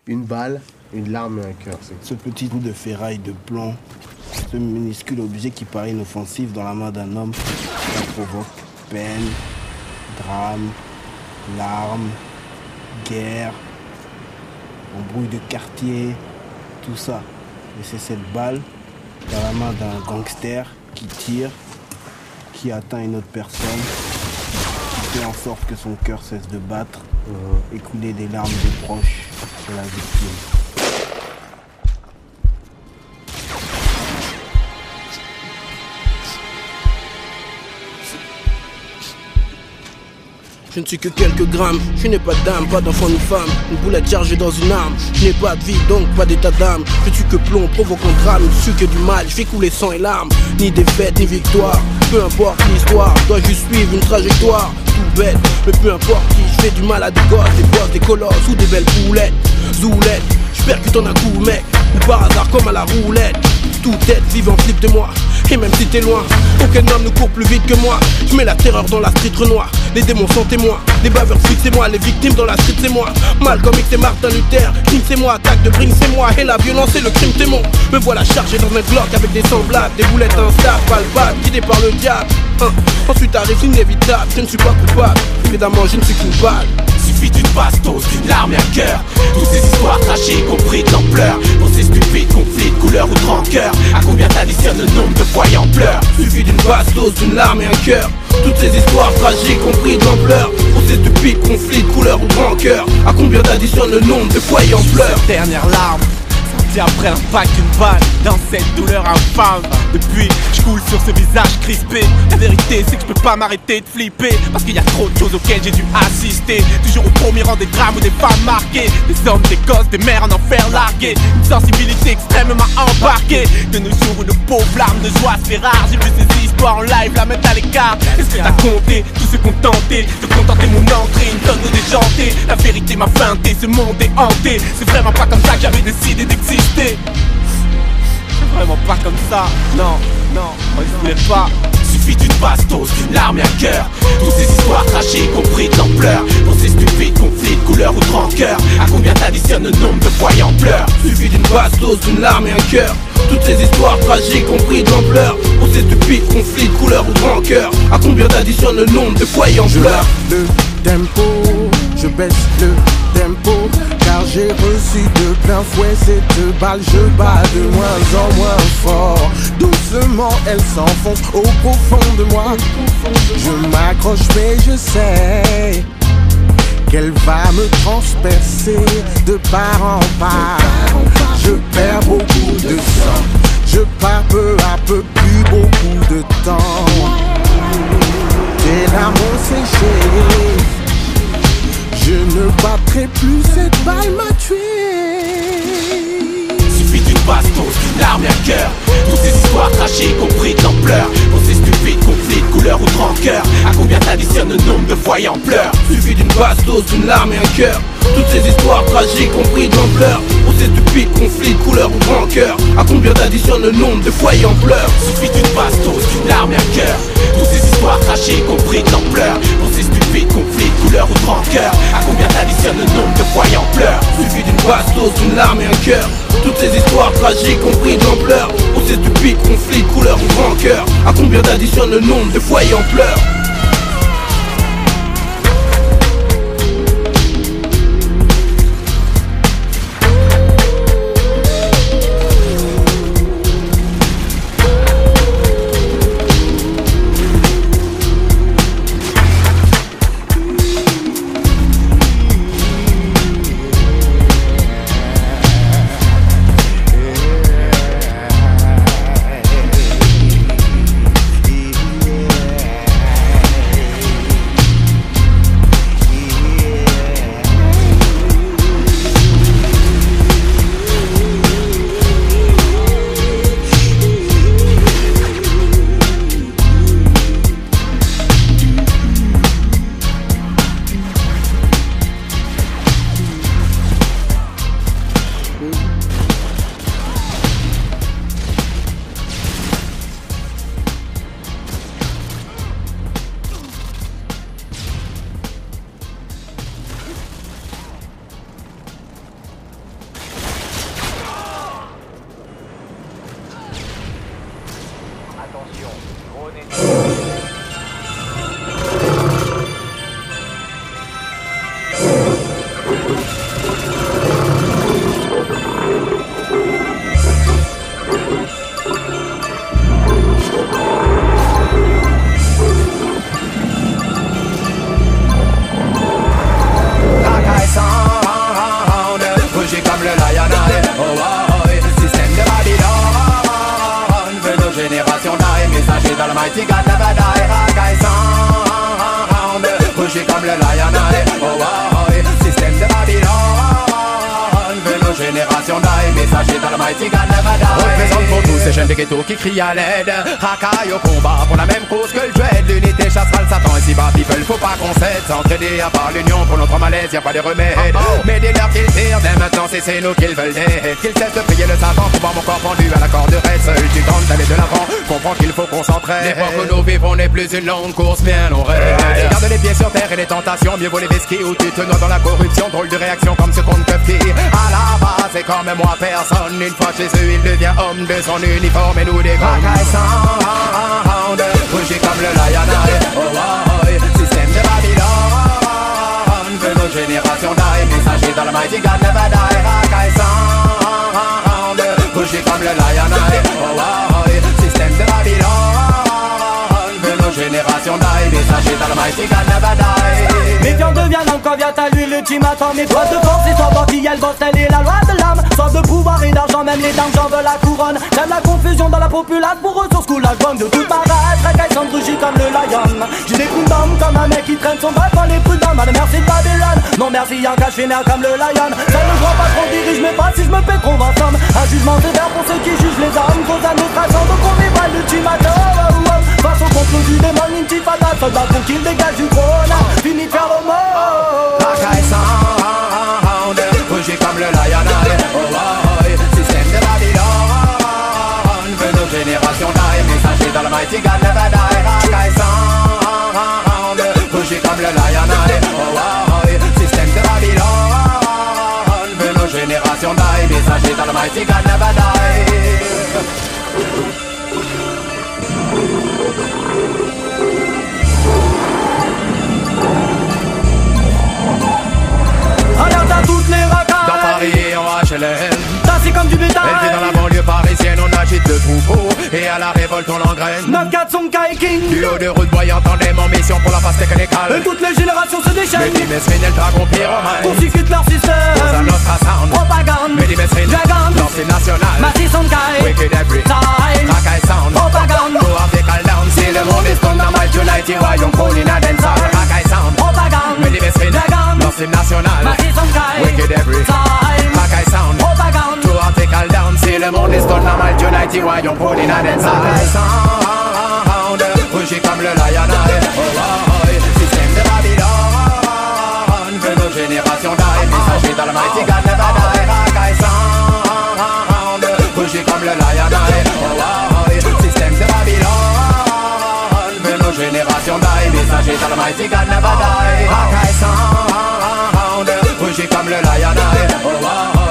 Une balle, une larme et un cœur. Ce petit bout de ferraille de plomb, ce minuscule objet qui paraît inoffensif dans la main d'un homme, ça provoque peine, drame, larmes, guerre, embrouille de quartier, tout ça. Et c'est cette balle dans la main d'un gangster qui tire, qui atteint une autre personne, qui fait en sorte que son cœur cesse de battre et couler des larmes de proches sur la victime. Je ne suis que quelques grammes, je n'ai pas d'âme, pas d'enfant ni femme. Une boulette chargée dans une arme, je n'ai pas de vie donc pas d'état d'âme. Je ne suis que plomb, provoquant drame, je suis que du mal, je fais couler sang et larmes. Ni défaite ni victoire, peu importe l'histoire, dois juste suivre une trajectoire. Tout bête, mais peu importe qui, je fais du mal à des gosses, des boss, des colosses ou des belles poulettes. Zoulettes, je percute en un coup mec, ou par hasard comme à la roulette. Toute tête vivant flip de moi, et même si t'es loin, aucun homme ne court plus vite que moi. Je mets la terreur dans la street renoir, les démons sont témoins, les baveurs flics c'est moi, les victimes dans la street c'est moi. Malcolm X et Martin Luther, King c'est moi, attaque de Bring c'est moi, et la violence et le crime c'est mon. Me voilà chargé dans un Glock avec des semblables, des boulettes instables, palpables, guidées par le diable. Ensuite arrive l'inévitable, je ne suis pas coupable, évidemment je ne suis qu'une balle. Suffit d'une bastos, d'une larme et un cœur. Toutes ces histoires tragiques ont pris de l'ampleur. Pour ces stupides conflits de couleur ou de rancœur, à combien t'additionnes le nombre de foyers en pleurs? Suffit d'une bastos, d'une larme et un cœur. Toutes ces histoires tragiques ont pris de l'ampleur. Pour ces stupides conflits de couleur ou de rancœur, à combien t'additionnes le nombre de foyers en pleurs? Dernière larme après l'impact d'une balle dans cette douleur infâme. Depuis, je coule sur ce visage crispé. La vérité, c'est que je peux pas m'arrêter de flipper, parce qu'il y a trop de choses auxquelles j'ai dû assister. Toujours au premier rang des drames ou des femmes marquées, des hommes, des gosses, des mères en enfer largués. Une sensibilité extrême m'a embarqué. De nos jours, une pauvre larme de joie se fait rare. J'ai vu ces histoires en live, la mettre à l'écart. Est-ce que t'as compté tous ceux qu'on tenté de contenter mon entrée? Une tonne de déjanté. La vérité m'a feinté, ce monde est hanté. C'est vraiment pas comme ça que j'avais décidé d'exister. C'est vraiment pas comme ça, non, moi je voulais pas. Suffit d'une bastos, d'une larme et un cœur. Toutes ces histoires tragiques ont pris de l'ampleur. Pour ces stupides conflits de couleur ou de rancœur, à combien t'additionnes le nombre de foyers en pleurs? Suffit d'une bastos, d'une larme et un cœur. Toutes ces histoires tragiques ont pris de l'ampleur. Pour ces stupides conflits de couleur ou de rancœur, à combien t'additionnes le nombre de foyers en pleurs? Le tempo, je baisse le tempo, car j'ai reçu de plein fouet cette balle. Je bats de moins en moins fort. Doucement elle s'enfonce au profond de moi. Je m'accroche mais je sais qu'elle va me transpercer de part en part. Je perds beaucoup de sang, je pars peu à peu, plus beaucoup de temps. Tes larmes ont séché, je ne battrai plus, cette balle m'a tué. Suffit d'une bastos, d'une larme et un cœur. Toutes ces histoires tragiques ont pris de l'ampleur. Pour ces stupides conflits de couleur ou de rancœur, à combien t'additionnes le nombre de foyers en pleurs? Suffit d'une bastos, d'une larme et un cœur. Toutes ces histoires tragiques ont pris de l'ampleur. Pour ces stupides conflits de couleur ou de rancœur, à combien t'additionnes le nombre de foyers en pleurs? Suffit d'une bastos, d'une larme et un cœur. Toutes ces histoires tragiques ont pris de l'ampleur. Pour ces stupides conflits de couleur ou de rancœur, à combien t'additionnes le nombre de foyers en pleurs? Suffit d'une bastos, d'une larme et un cœur. Toutes ces histoires tragiques ont pris de l'ampleur. Pour ces stupides conflits de couleur ou de rancœur, à combien t'additionnes le nombre de foyers en pleurs? comme le Lionel. Oh, oh, système de Babylone, veut nos générations die. Messager dans le mighty God never die. Rakai sound, rougi comme le Lionel. Oh, oh, système de Babylone, veut nos générations die. Messager dans le mighty God never die. Représente pour tous ces jeunes de ghetto qui crient à l'aide. Rakai au combat pour la même cause que le dread. L'unité chassera le Satan ici bas people, faut pas qu'on cède. S'entraider à part l'union pour notre malaise, y'a pas de remède. Mais dis-leur qu'ils tirent, dès maintenant c'est nous qu'ils veulent d'aide. Qu'ils cessent de prier le Satan pour voir mon corps pendu à la corde raide. Seul tu tentes d'aller de l'avant, comprends qu'il faut qu'on s'entraide. L'époque où nous vivons n'est plus une longue course, bien on rêve. Garde les pieds sur terre et les tentations, mieux vaut les whisky ou tu te noies dans la corruption. Drôle de réaction comme ce qu'on ne peut dire. À la base c'est comme moi personne. Une fois chez eux il devient homme de son uniforme et nous dégomme. Rakai sound, rougi comme le Lionel. Oh, oh, système de Babylone, que nos générations die. Messager dans le mighty God never die. Rakai sound, rougi comme le Lionel. Oh, oh, système de Babylone, que nos générations die. Messager dans le mighty God never die. Mes viandes deviennent encore vient à lui l'ultimatum. Mes preuves de force et sans qui elle bosse, elle est la loi de l'âme. Soif de pouvoir et d'argent, même les dames j'en veux la couronne. J'aime la confusion dans la populace, pour eux sur ce coup la gomme de toute ma race. Rakai sound rougi comme le lion. J'ai des coups d'homme comme un mec qui traîne son bac dans les prud'hommes. Allez merci de Babylone, non merci y'a qu'à vénère comme le lion. Ça ne croit pas trop dirige mais pas si je me fais trop en somme. Un jugement sévère pour ceux qui jugent les hommes. Cause à notre agent donc on est pas l'ultimatum. Face au complot du démon, une petite patate. Soldat pour qu'il dégage du trône. Fini de faire le mot. Rakai sound, rougi comme le Lionel. Oh, oh, système de Babylone, veut nos générations die. Messager dans le mighty God never die. Rakai sound, rougi comme le Lionel. Oh, oh, système de Babylone, veut nos générations die. Messager dans le mighty God never die. Alerte à toutes les racailles. Dans Paris et en HLM, Tassé comme du bétail. élevé dans la banlieue parisienne, on agite le troupeau. Et à la révolte on l'engraine. 9-4 son Kai King. Du haut de route voyant tandem en mission pour la phase technicale. Et toutes les générations se déchaînent. Mehdi Mesrine et le dragon pyromane. Pour quitte leur système. Dans un autre sound. Propagande. Mehdi Mesrine, Dragon. lancé national. Massy son Kai. Wicked every Time. Rakai sound. Propagande. Go vertical down. Si le monde est stone, normal unity. Royaume pour l'inadensal. Rakai sound. Propagande. Mehdi Mesrine, Dragon. lancé national. Massy son Kai. Wicked every Time. Rakai sound. Propagande. Go vertical down. Si le monde est stone, normal unity. Royaume pour l'inadensal. Rakai sound. Rougi comme le Lionel. Oh, oh, système de Babylone, veut nos générations die. Messager dans le mighty God never die. Rakai sound, rougi comme le Lionel. Oh, oh, système de Babylone, veut nos générations die. Messager dans le mighty God never die. Rakai sound, rougi comme le Lionel. Oh, oh,